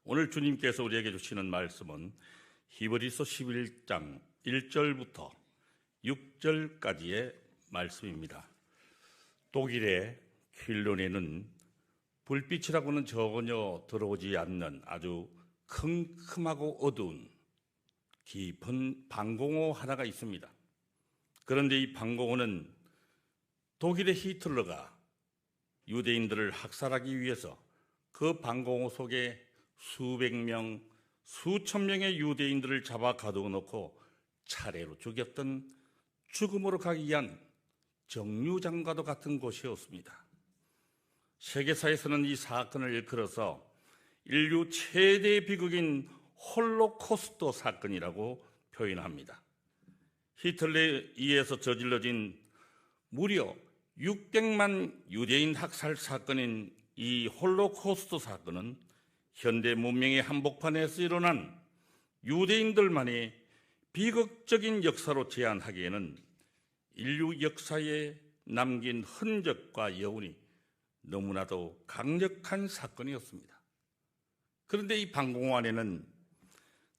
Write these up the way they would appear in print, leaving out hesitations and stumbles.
오늘 주님께서 우리에게 주시는 말씀은 히브리서 11장 1절부터 6절까지의 말씀입니다. 독일의 퀼론에는 불빛이라고는 전혀 들어오지 않는 아주 컴컴하고 어두운 깊은 방공호 하나가 있습니다. 그런데 이 방공호는 독일의 히틀러가 유대인들을 학살하기 위해서 그 방공호 속에 수백 명, 수천 명의 유대인들을 잡아 가두어 놓고 차례로 죽였던 죽음으로 가기 위한 정류장과도 같은 곳이었습니다. 세계사에서는 이 사건을 일컬어서 인류 최대 비극인 홀로코스트 사건이라고 표현합니다. 히틀러에 의해서 저질러진 무려 600만 유대인 학살 사건인 이 홀로코스트 사건은 현대 문명의 한복판에서 일어난 유대인들만의 비극적인 역사로 제한하기에는 인류 역사에 남긴 흔적과 여운이 너무나도 강력한 사건이었습니다. 그런데 이 방공호 안에는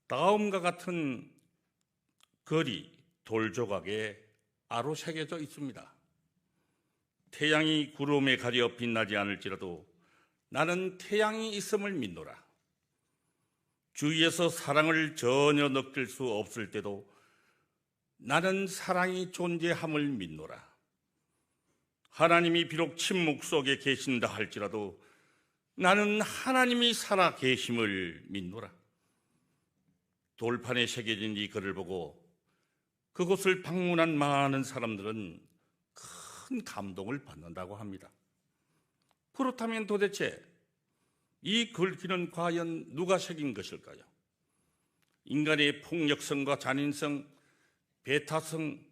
다음과 같은 거리 돌 조각에 아로 새겨져 있습니다. 태양이 구름에 가려 빛나지 않을지라도 나는 태양이 있음을 믿노라. 주위에서 사랑을 전혀 느낄 수 없을 때도 나는 사랑이 존재함을 믿노라. 하나님이 비록 침묵 속에 계신다 할지라도 나는 하나님이 살아 계심을 믿노라. 돌판에 새겨진 이 글을 보고 그곳을 방문한 많은 사람들은 큰 감동을 받는다고 합니다. 그렇다면 도대체 이 글귀는 과연 누가 새긴 것일까요? 인간의 폭력성과 잔인성, 배타성,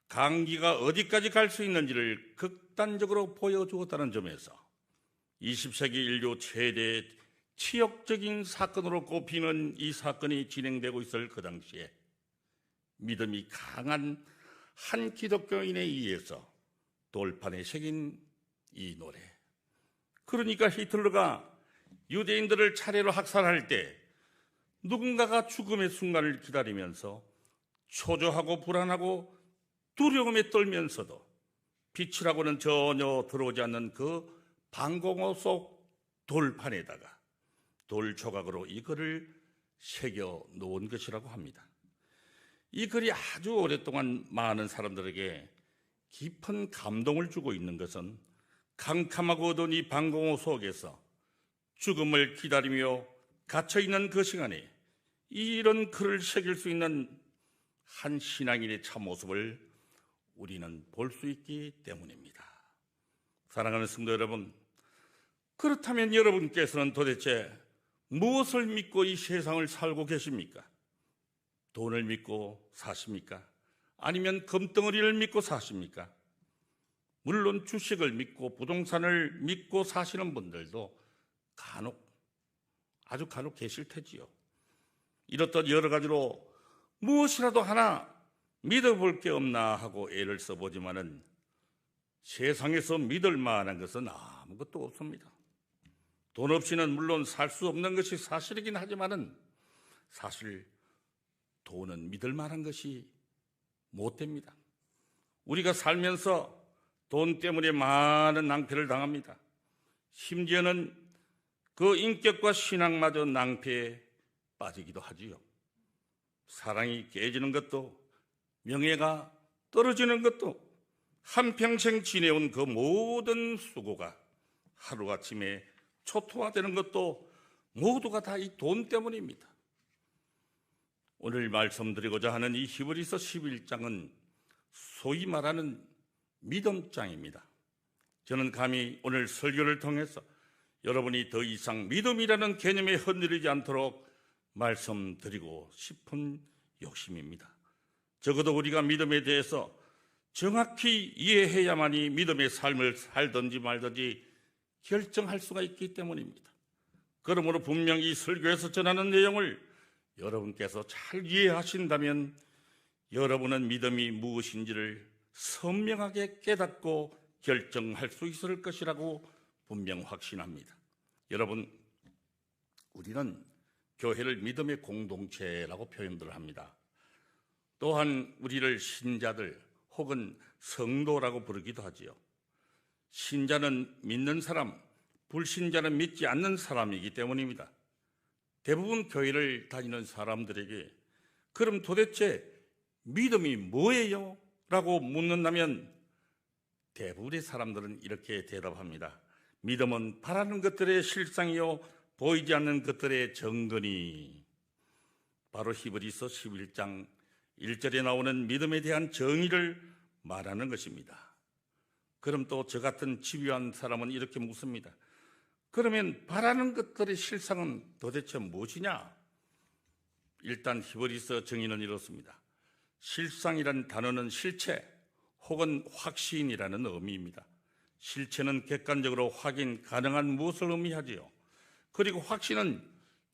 강기가 어디까지 갈 수 있는지를 극단적으로 보여주었다는 점에서 20세기 인류 최대 치욕적인 사건으로 꼽히는 이 사건이 진행되고 있을 그 당시에 믿음이 강한 한 기독교인에 의해서 돌판에 새긴 이 노래, 그러니까 히틀러가 유대인들을 차례로 학살할 때 누군가가 죽음의 순간을 기다리면서 초조하고 불안하고 두려움에 떨면서도 빛이라고는 전혀 들어오지 않는 그 방공호 속 돌판에다가 돌 조각으로 이 글을 새겨 놓은 것이라고 합니다. 이 글이 아주 오랫동안 많은 사람들에게 깊은 감동을 주고 있는 것은 캄캄하고 어두운 이 방공호 속에서 죽음을 기다리며 갇혀있는 그 시간에 이런 글을 새길 수 있는 한 신앙인의 참모습을 우리는 볼 수 있기 때문입니다. 사랑하는 성도 여러분, 그렇다면 여러분께서는 도대체 무엇을 믿고 이 세상을 살고 계십니까? 돈을 믿고 사십니까? 아니면 금덩어리를 믿고 사십니까? 물론 주식을 믿고 부동산을 믿고 사시는 분들도 아주 간혹 계실 테지요. 이렇듯 여러 가지로 무엇이라도 하나 믿어볼 게 없나 하고 애를 써보지만은 세상에서 믿을 만한 것은 아무것도 없습니다. 돈 없이는 물론 살 수 없는 것이 사실이긴 하지만은 사실 돈은 믿을 만한 것이 못 됩니다. 우리가 살면서 돈 때문에 많은 낭패를 당합니다. 심지어는 그 인격과 신앙마저 낭패에 빠지기도 하지요. 사랑이 깨지는 것도, 명예가 떨어지는 것도, 한평생 지내온 그 모든 수고가 하루아침에 초토화되는 것도 모두가 다 이 돈 때문입니다. 오늘 말씀드리고자 하는 이 히브리서 11장은 소위 말하는 믿음장입니다. 저는 감히 오늘 설교를 통해서 여러분이 더 이상 믿음이라는 개념에 흔들리지 않도록 말씀드리고 싶은 욕심입니다. 적어도 우리가 믿음에 대해서 정확히 이해해야만이 믿음의 삶을 살든지 말든지 결정할 수가 있기 때문입니다. 그러므로 분명히 이 설교에서 전하는 내용을 여러분께서 잘 이해하신다면 여러분은 믿음이 무엇인지를 선명하게 깨닫고 결정할 수 있을 것이라고 분명 확신합니다. 여러분, 우리는 교회를 믿음의 공동체라고 표현들 합니다. 또한 우리를 신자들 혹은 성도라고 부르기도 하지요. 신자는 믿는 사람, 불신자는 믿지 않는 사람이기 때문입니다. 대부분 교회를 다니는 사람들에게 그럼 도대체 믿음이 뭐예요? 라고 묻는다면 대부분의 사람들은 이렇게 대답합니다. 믿음은 바라는 것들의 실상이요 보이지 않는 것들의 정근이. 바로 히브리서 11장 1절에 나오는 믿음에 대한 정의를 말하는 것입니다. 그럼 또 저 같은 집요한 사람은 이렇게 묻습니다. 그러면 바라는 것들의 실상은 도대체 무엇이냐? 일단 히브리서 정의는 이렇습니다. 실상이란 단어는 실체 혹은 확신이라는 의미입니다. 실체는 객관적으로 확인 가능한 무엇을 의미하지요. 그리고 확신은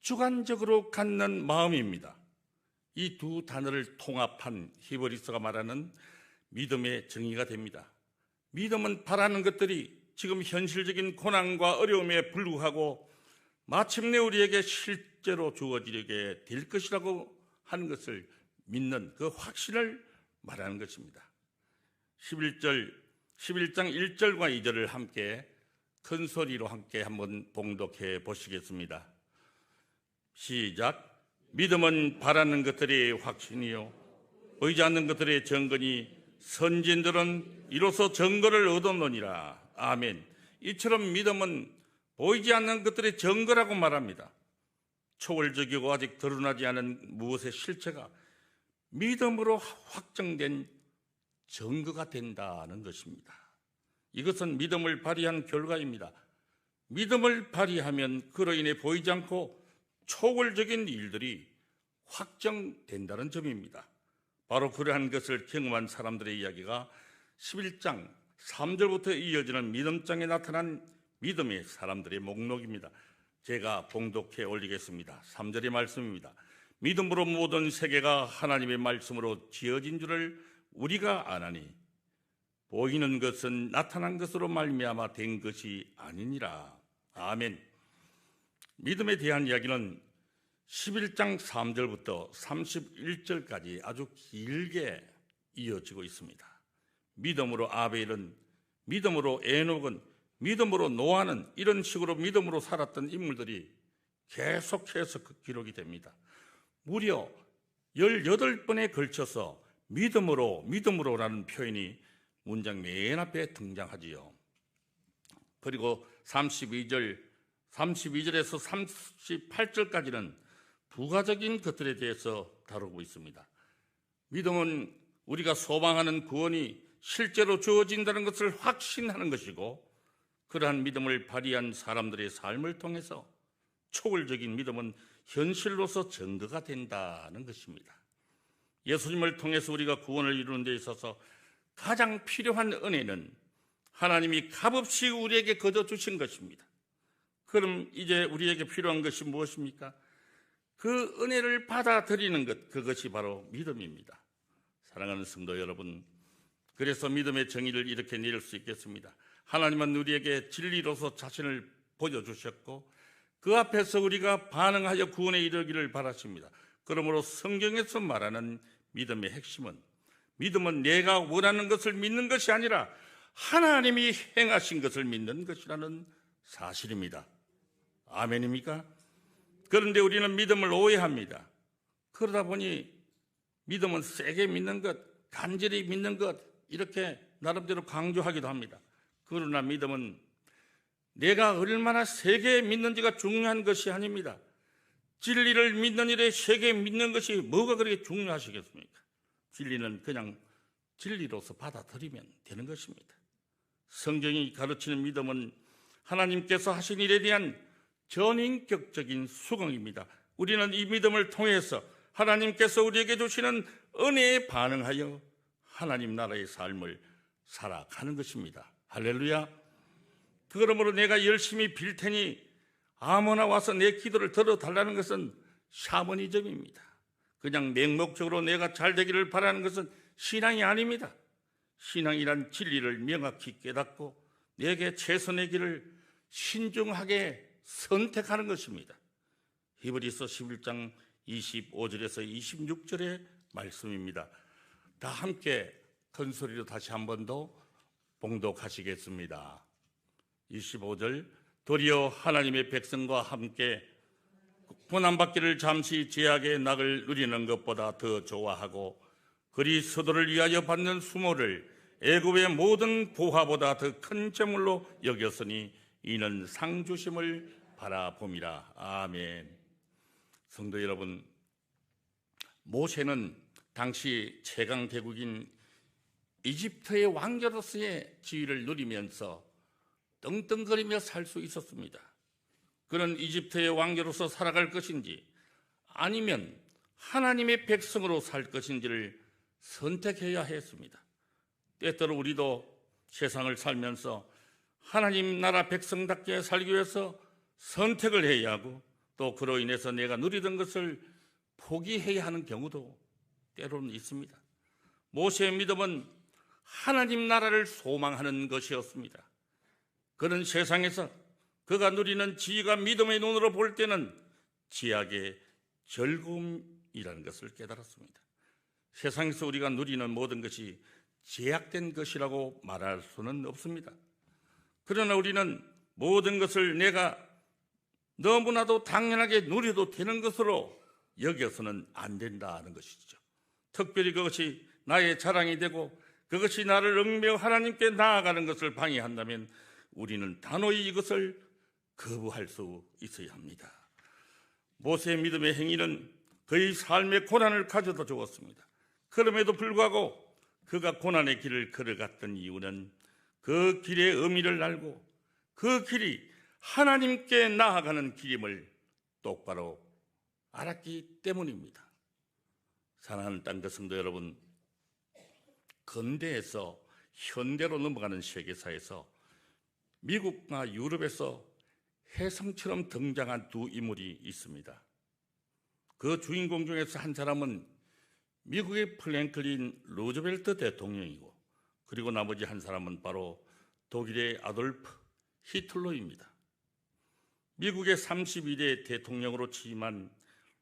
주관적으로 갖는 마음입니다. 이 두 단어를 통합한 히브리서가 말하는 믿음의 정의가 됩니다. 믿음은 바라는 것들이 지금 현실적인 고난과 어려움에 불구하고 마침내 우리에게 실제로 주어지게 될 것이라고 하는 것을 믿는 그 확신을 말하는 것입니다. 11장 1절과 2절을 함께 큰 소리로 함께 한번 봉독해 보시겠습니다. 시작. 믿음은 바라는 것들의 확신이요 보이지 않는 것들의 정근이 선진들은 이로써 증거를 얻었느니라. 아멘. 이처럼 믿음은 보이지 않는 것들의 증거라고 말합니다. 초월적이고 아직 드러나지 않은 무엇의 실체가 믿음으로 확정된 증거가 된다는 것입니다. 이것은 믿음을 발휘한 결과입니다. 믿음을 발휘하면 그로 인해 보이지 않고 초월적인 일들이 확정된다는 점입니다. 바로 그러한 것을 경험한 사람들의 이야기가 11장 3절부터 이어지는 믿음장에 나타난 믿음의 사람들의 목록입니다. 제가 봉독해 올리겠습니다. 3절의 말씀입니다. 믿음으로 모든 세계가 하나님의 말씀으로 지어진 줄을 우리가 아나니 보이는 것은 나타난 것으로 말미암아 된 것이 아니니라. 아멘. 믿음에 대한 이야기는 11장 3절부터 31절까지 아주 길게 이어지고 있습니다. 믿음으로 아벨은, 믿음으로 에녹은, 믿음으로 노아는 이런 식으로 믿음으로 살았던 인물들이 계속해서 기록이 됩니다. 무려 18번에 걸쳐서 믿음으로라는 표현이 문장 맨 앞에 등장하지요. 그리고 32절에서 38절까지는 부가적인 것들에 대해서 다루고 있습니다. 믿음은 우리가 소망하는 구원이 실제로 주어진다는 것을 확신하는 것이고, 그러한 믿음을 발휘한 사람들의 삶을 통해서 초월적인 믿음은 현실로서 증거가 된다는 것입니다. 예수님을 통해서 우리가 구원을 이루는 데 있어서 가장 필요한 은혜는 하나님이 값없이 우리에게 거저 주신 것입니다. 그럼 이제 우리에게 필요한 것이 무엇입니까? 그 은혜를 받아들이는 것, 그것이 바로 믿음입니다. 사랑하는 성도 여러분, 그래서 믿음의 정의를 이렇게 내릴 수 있겠습니다. 하나님은 우리에게 진리로서 자신을 보여주셨고 그 앞에서 우리가 반응하여 구원에 이르기를 바라십니다. 그러므로 성경에서 말하는 믿음의 핵심은, 믿음은 내가 원하는 것을 믿는 것이 아니라 하나님이 행하신 것을 믿는 것이라는 사실입니다. 아멘입니까? 그런데 우리는 믿음을 오해합니다. 그러다 보니 믿음은 세게 믿는 것, 간절히 믿는 것, 이렇게 나름대로 강조하기도 합니다. 그러나 믿음은 내가 얼마나 세게 믿는지가 중요한 것이 아닙니다. 진리를 믿는 일에 세게 믿는 것이 뭐가 그렇게 중요하시겠습니까? 진리는 그냥 진리로서 받아들이면 되는 것입니다. 성경이 가르치는 믿음은 하나님께서 하신 일에 대한 전인격적인 수긍입니다. 우리는 이 믿음을 통해서 하나님께서 우리에게 주시는 은혜에 반응하여 하나님 나라의 삶을 살아가는 것입니다. 할렐루야. 그러므로 내가 열심히 빌 테니 아무나 와서 내 기도를 들어달라는 것은 샤머니즘입니다. 그냥 맹목적으로 내가 잘 되기를 바라는 것은 신앙이 아닙니다. 신앙이란 진리를 명확히 깨닫고 내게 최선의 길을 신중하게 선택하는 것입니다. 히브리서 11장 25절에서 26절의 말씀입니다. 다 함께 큰 소리로 다시 한 번 더 봉독하시겠습니다. 25절 도리어 하나님의 백성과 함께 고난받기를 잠시 제약의 낙을 누리는 것보다 더 좋아하고 그리스도를 위하여 받는 수모를 애굽의 모든 보화보다 더 큰 재물로 여겼으니 이는 상 주심을 바라봄이라. 아멘. 성도 여러분, 모세는 당시 최강 대국인 이집트의 왕자로서의 지위를 누리면서 떵떵거리며 살 수 있었습니다. 그는 이집트의 왕자로서 살아갈 것인지 아니면 하나님의 백성으로 살 것인지를 선택해야 했습니다. 때때로 우리도 세상을 살면서 하나님 나라 백성답게 살기 위해서 선택을 해야 하고 또 그로 인해서 내가 누리던 것을 포기해야 하는 경우도 때로는 있습니다. 모세의 믿음은 하나님 나라를 소망하는 것이었습니다. 그는 세상에서 그가 누리는 지위가 믿음의 눈으로 볼 때는 제약의 즐거움이라는 것을 깨달았습니다. 세상에서 우리가 누리는 모든 것이 제약된 것이라고 말할 수는 없습니다. 그러나 우리는 모든 것을 내가 너무나도 당연하게 누려도 되는 것으로 여겨서는 안 된다는 것이죠. 특별히 그것이 나의 자랑이 되고 그것이 나를 얽매여 하나님께 나아가는 것을 방해한다면 우리는 단호히 이것을 거부할 수 있어야 합니다. 모세의 믿음의 행위는 그의 삶의 고난을 가져다 주었습니다. 그럼에도 불구하고 그가 고난의 길을 걸어갔던 이유는 그 길의 의미를 알고 그 길이 하나님께 나아가는 길임을 똑바로 알았기 때문입니다. 사랑하는 땅끝 성도 여러분, 근대에서 현대로 넘어가는 세계사에서 미국과 유럽에서 혜성처럼 등장한 두 인물이 있습니다. 그 주인공 중에서 한 사람은 미국의 프랭클린 루즈벨트 대통령이고 그리고 나머지 한 사람은 바로 독일의 아돌프 히틀러입니다. 미국의 32대 대통령으로 취임한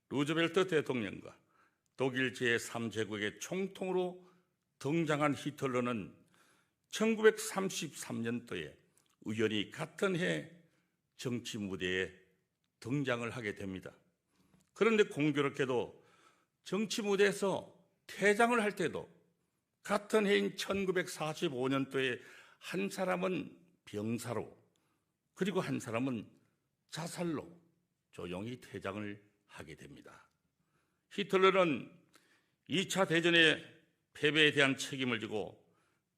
루즈벨트 대통령과 독일 제3제국의 총통으로 등장한 히틀러는 1933년도에 우연히 같은 해 정치 무대에 등장을 하게 됩니다. 그런데 공교롭게도 정치 무대에서 퇴장을 할 때도 같은 해인 1945년도에 한 사람은 병사로 그리고 한 사람은 자살로 조용히 퇴장을 하게 됩니다. 히틀러는 2차 대전의 패배에 대한 책임을 지고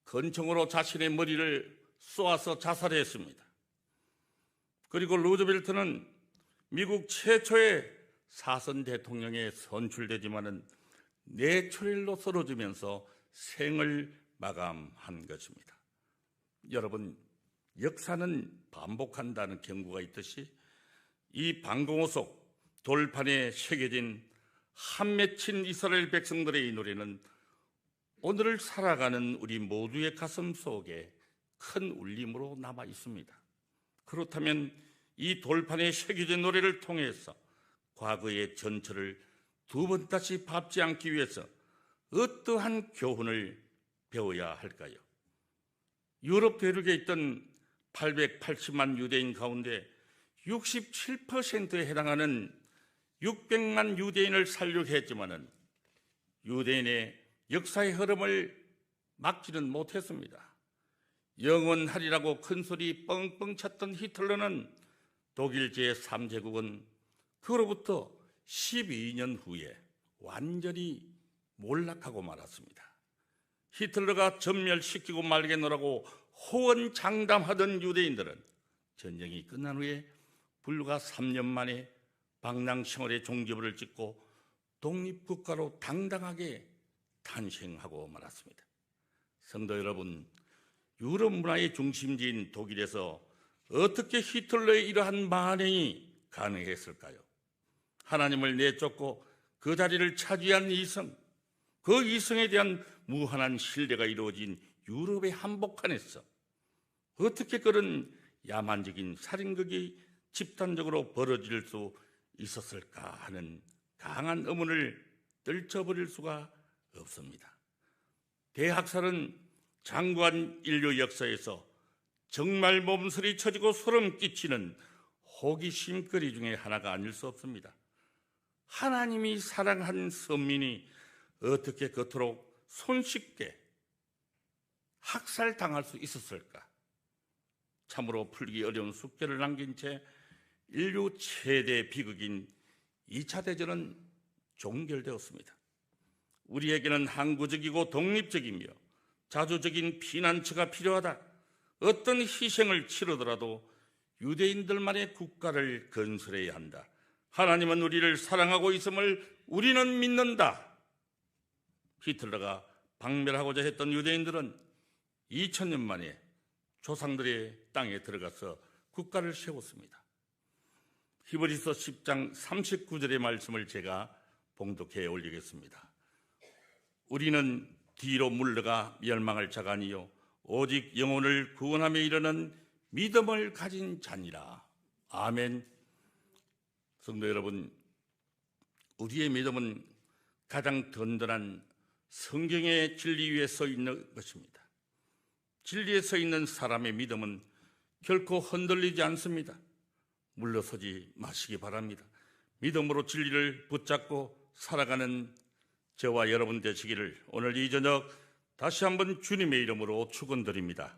권총으로 자신의 머리를 쏘아서 자살했습니다. 그리고 루즈벨트는 미국 최초의 사선 대통령에 선출되지만은 뇌출혈로 쓰러지면서 생을 마감한 것입니다. 여러분, 역사는 반복한다는 경고가 있듯이 이 방공호 속 돌판에 새겨진 한 맺힌 이스라엘 백성들의 이 노래는 오늘을 살아가는 우리 모두의 가슴 속에 큰 울림으로 남아 있습니다. 그렇다면 이 돌판에 새겨진 노래를 통해서 과거의 전철을 두 번 다시 밟지 않기 위해서 어떠한 교훈을 배워야 할까요? 유럽 대륙에 있던 880만 유대인 가운데 67%에 해당하는 600만 유대인을 살려고 했지만은 유대인의 역사의 흐름을 막지는 못했습니다. 영원하리라고 큰소리 뻥뻥 쳤던 히틀러는 독일 제3제국은 그로부터 12년 후에 완전히 몰락하고 말았습니다. 히틀러가 전멸시키고 말겠노라고 호언장담하던 유대인들은 전쟁이 끝난 후에 불과 3년 만에 방랑생활의 종지부를 찍고 독립국가로 당당하게 탄생하고 말았습니다. 성도 여러분, 유럽 문화의 중심지인 독일에서 어떻게 히틀러의 이러한 만행이 가능했을까요? 하나님을 내쫓고 그 자리를 차지한 이성, 그 이성에 대한 무한한 신뢰가 이루어진 유럽의 한복판에서 어떻게 그런 야만적인 살인극이 집단적으로 벌어질 수 있었을까 하는 강한 의문을 떨쳐버릴 수가 없습니다. 대학살은 장구한 인류 역사에서 정말 몸서리 쳐지고 소름 끼치는 호기심거리 중에 하나가 아닐 수 없습니다. 하나님이 사랑한 선민이 어떻게 그토록 손쉽게 학살당할 수 있었을까? 참으로 풀기 어려운 숙제를 남긴 채 인류 최대 비극인 2차 대전은 종결되었습니다. 우리에게는 항구적이고 독립적이며 자주적인 피난처가 필요하다. 어떤 희생을 치르더라도 유대인들만의 국가를 건설해야 한다. 하나님은 우리를 사랑하고 있음을 우리는 믿는다. 히틀러가 박멸하고자 했던 유대인들은 2000년 만에 조상들의 땅에 들어가서 국가를 세웠습니다. 히브리서 10장 39절의 말씀을 제가 봉독해 올리겠습니다. 우리는 뒤로 물러가 멸망할 자가 아니요 오직 영혼을 구원함에 이르는 믿음을 가진 자니라. 아멘. 성도 여러분, 우리의 믿음은 가장 든든한 성경의 진리 위에 서 있는 것입니다. 진리에 서 있는 사람의 믿음은 결코 흔들리지 않습니다. 물러서지 마시기 바랍니다. 믿음으로 진리를 붙잡고 살아가는 저와 여러분 되시기를 오늘 이 저녁 다시 한번 주님의 이름으로 축원드립니다.